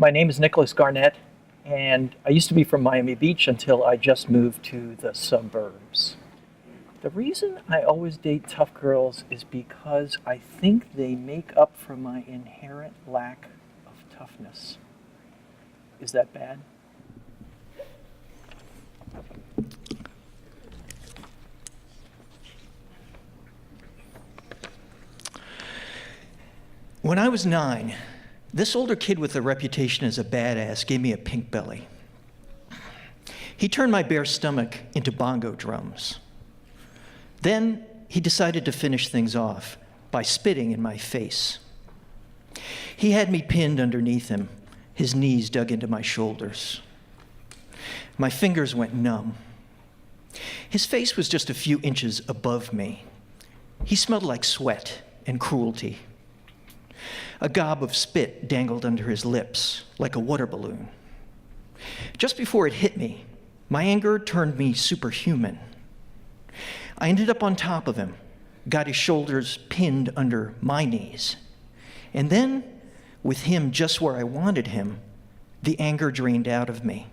My name is Nicholas Garnett, and I used to be from Miami Beach until I just moved to the suburbs. The reason I always date tough girls is because I think they make up for my inherent lack of toughness. Is that bad? When I was 9, this older kid with a reputation as a badass gave me a pink belly. He turned my bare stomach into bongo drums. Then he decided to finish things off by spitting in my face. He had me pinned underneath him, his knees dug into my shoulders. My fingers went numb. His face was just a few inches above me. He smelled like sweat and cruelty. A gob of spit dangled under his lips like a water balloon. Just before it hit me, my anger turned me superhuman. I ended up on top of him, got his shoulders pinned under my knees. And then, with him just where I wanted him, the anger drained out of me.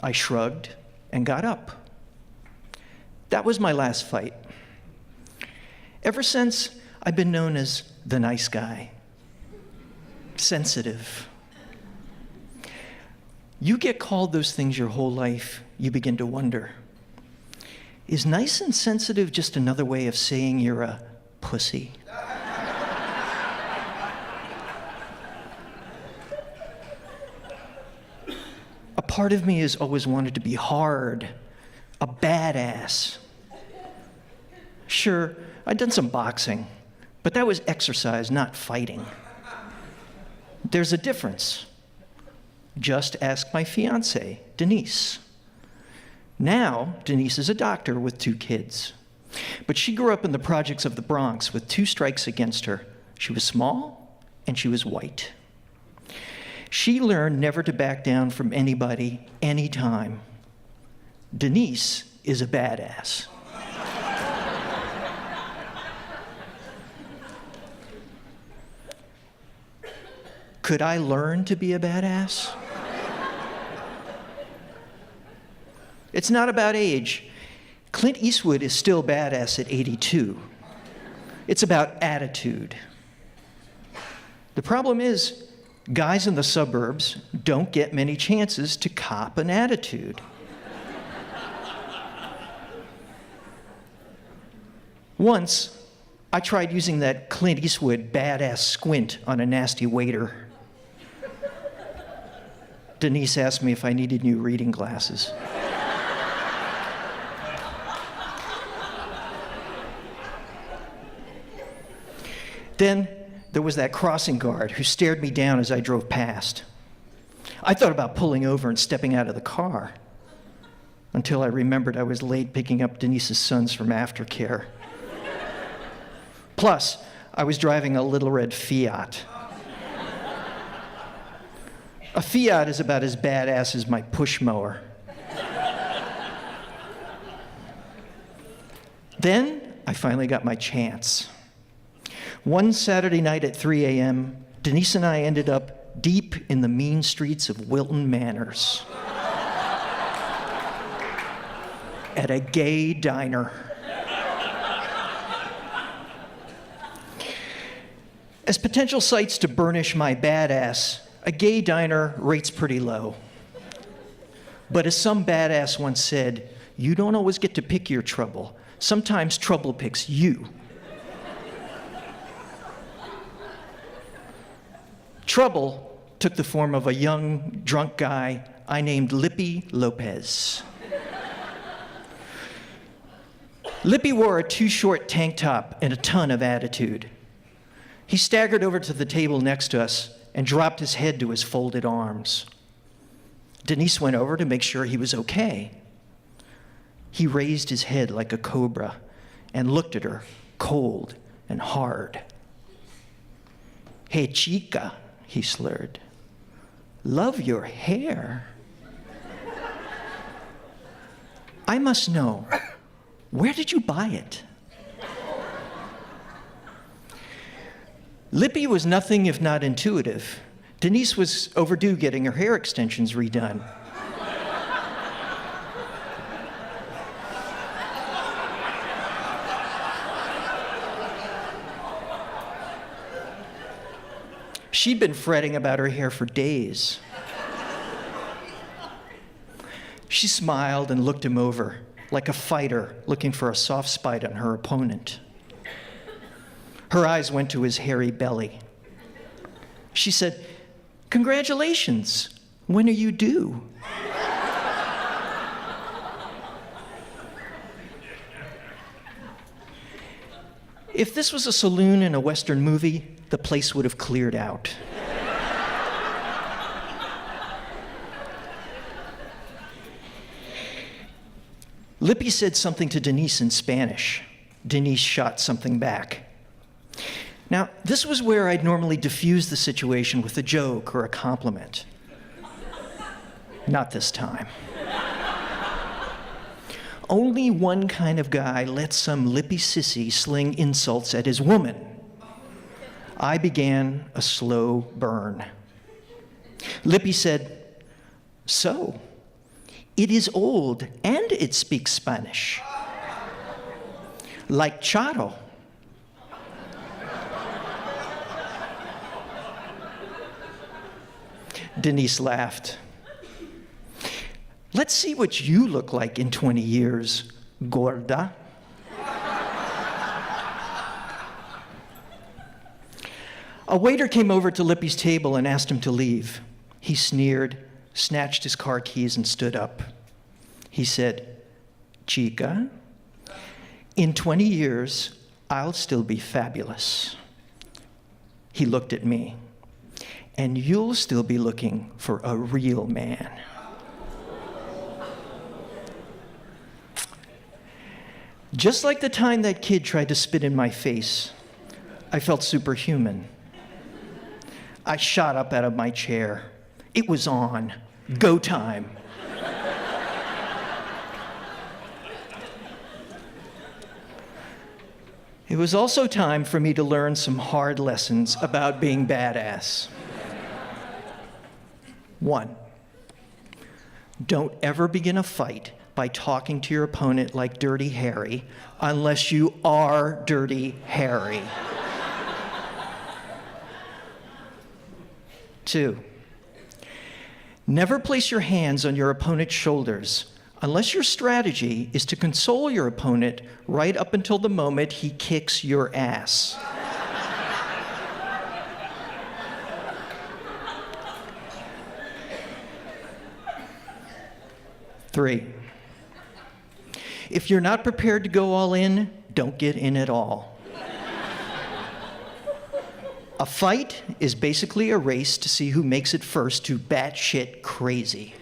I shrugged and got up. That was my last fight. Ever since, I've been known as the nice guy. Sensitive. You get called those things your whole life, you begin to wonder, is nice and sensitive just another way of saying you're a pussy? A part of me has always wanted to be hard, a badass. Sure, I'd done some boxing, but that was exercise, not fighting. There's a difference. Just ask my fiancée, Denise. Now, Denise is a doctor with 2 kids. But she grew up in the projects of the Bronx with 2 strikes against her. She was small and she was white. She learned never to back down from anybody, anytime. Denise is a badass. Could I learn to be a badass? It's not about age. Clint Eastwood is still badass at 82. It's about attitude. The problem is, guys in the suburbs don't get many chances to cop an attitude. Once, I tried using that Clint Eastwood badass squint on a nasty waiter. Denise asked me if I needed new reading glasses. Then there was that crossing guard who stared me down as I drove past. I thought about pulling over and stepping out of the car until I remembered I was late picking up Denise's sons from aftercare. Plus, I was driving a little red Fiat. A Fiat is about as badass as my push mower. Then I finally got my chance. One Saturday night at 3 a.m., Denise and I ended up deep in the mean streets of Wilton Manors at a gay diner. As potential sites to burnish my badass, a gay diner rates pretty low. But as some badass once said, you don't always get to pick your trouble. Sometimes trouble picks you. Trouble took the form of a young, drunk guy I named Lippy Lopez. Lippy wore a too-short tank top and a ton of attitude. He staggered over to the table next to us and dropped his head to his folded arms. Denise went over to make sure he was okay. He raised his head like a cobra and looked at her, cold and hard. "Hey, chica," he slurred. "Love your hair." "I must know, where did you buy it?" Lippy was nothing if not intuitive. Denise was overdue getting her hair extensions redone. She'd been fretting about her hair for days. She smiled and looked him over, like a fighter looking for a soft spot on her opponent. Her eyes went to his hairy belly. She said, "Congratulations. When are you due?" If this was a saloon in a Western movie, the place would have cleared out. Lippy said something to Denise in Spanish. Denise shot something back. Now, this was where I'd normally diffuse the situation with a joke or a compliment. Not this time. Only one kind of guy lets some lippy sissy sling insults at his woman. I began a slow burn. Lippy said, "So, it is old and it speaks Spanish. Like Charo." Denise laughed. "Let's see what you look like in 20 years, gorda." A waiter came over to Lippy's table and asked him to leave. He sneered, snatched his car keys, and stood up. He said, "Chica, in 20 years, I'll still be fabulous." He looked at me. "And you'll still be looking for a real man." Just like the time that kid tried to spit in my face, I felt superhuman. I shot up out of my chair. It was on. Go time. It was also time for me to learn some hard lessons about being badass. 1, don't ever begin a fight by talking to your opponent like Dirty Harry unless you are Dirty Harry. 2, never place your hands on your opponent's shoulders unless your strategy is to console your opponent right up until the moment he kicks your ass. 3, if you're not prepared to go all in, don't get in at all. A fight is basically a race to see who makes it first to batshit crazy.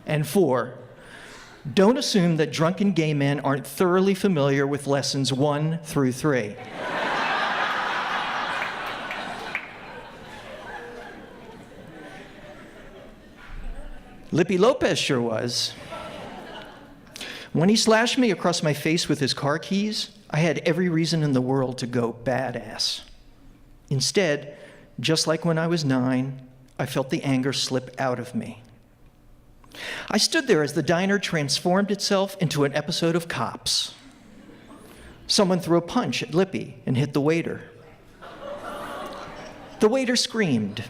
And 4, don't assume that drunken gay men aren't thoroughly familiar with lessons 1 through 3. Lippy Lopez sure was. When he slashed me across my face with his car keys, I had every reason in the world to go badass. Instead, just like when I was 9, I felt the anger slip out of me. I stood there as the diner transformed itself into an episode of Cops. Someone threw a punch at Lippy and hit the waiter. The waiter screamed.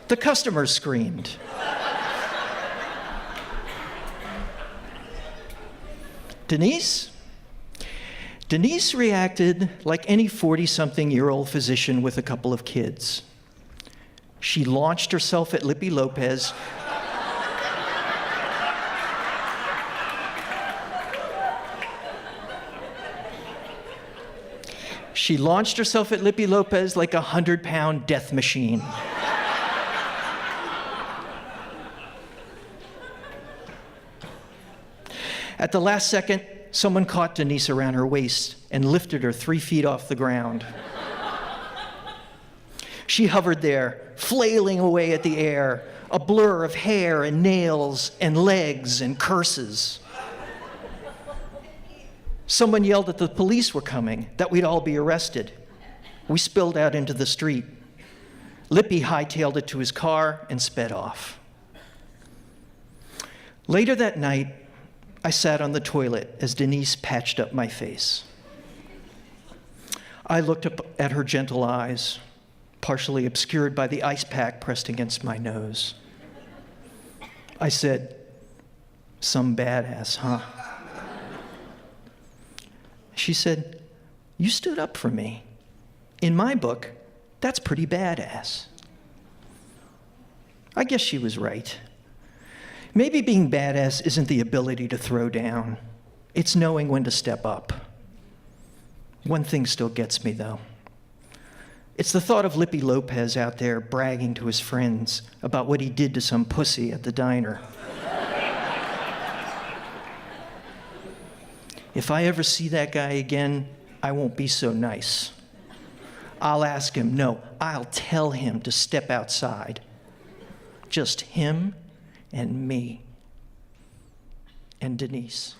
The customers screamed. Denise reacted like any 40-something-year-old physician with a couple of kids. She launched herself at Lippy Lopez. She launched herself at Lippy Lopez like a 100-pound death machine. At the last second, someone caught Denise around her waist and lifted her 3 feet off the ground. She hovered there, flailing away at the air, a blur of hair and nails and legs and curses. Someone yelled that the police were coming, that we'd all be arrested. We spilled out into the street. Lippy hightailed it to his car and sped off. Later that night, I sat on the toilet as Denise patched up my face. I looked up at her gentle eyes, partially obscured by the ice pack pressed against my nose. I said, "Some badass, huh?" She said, "You stood up for me. In my book, that's pretty badass." I guess she was right. Maybe being badass isn't the ability to throw down. It's knowing when to step up. One thing still gets me, though. It's the thought of Lippy Lopez out there bragging to his friends about what he did to some pussy at the diner. If I ever see that guy again, I won't be so nice. I'll ask him, no, I'll tell him to step outside. Just him and me and Denise.